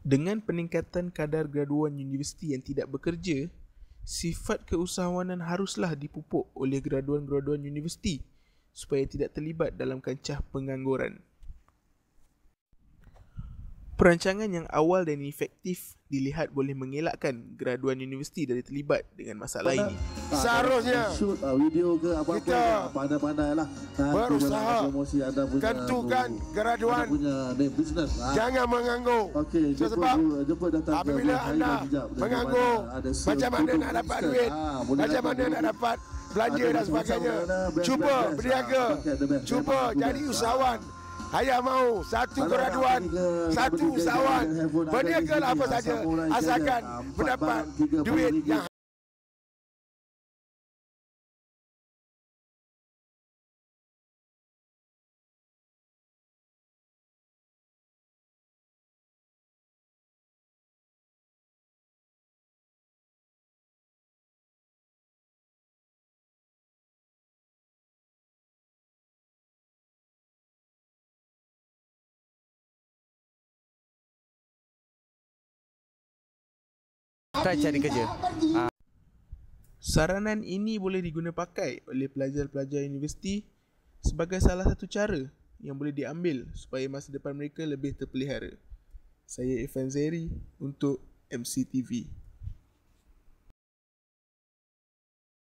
Dengan peningkatan kadar graduan universiti yang tidak bekerja, sifat keusahawanan haruslah dipupuk oleh graduan-graduan universiti supaya tidak terlibat dalam kancah pengangguran. Perancangan yang awal dan efektif dilihat boleh mengelakkan graduan universiti dari terlibat dengan masalah ini. Seharusnya shoot video ke apa-apa, kita pandai-pandailah berusaha promosi anda punya tentukan graduan punya business. jangan menganggur. Okey, Sebab jumpa datang apabila anda menganggur, macam mana nak dapat duit, macam mana nak dapat belanja dan sebagainya. Cuba berniaga, cuba jadi usahawan. Saya mau satu graduan, satu usahawan, berniagalah apa saja, asalkan mendapat duit yang try cari kerja. Saranan ini boleh diguna pakai oleh pelajar-pelajar universiti sebagai salah satu cara yang boleh diambil supaya masa depan mereka lebih terpelihara. Saya Irfan Zairi untuk MCTV.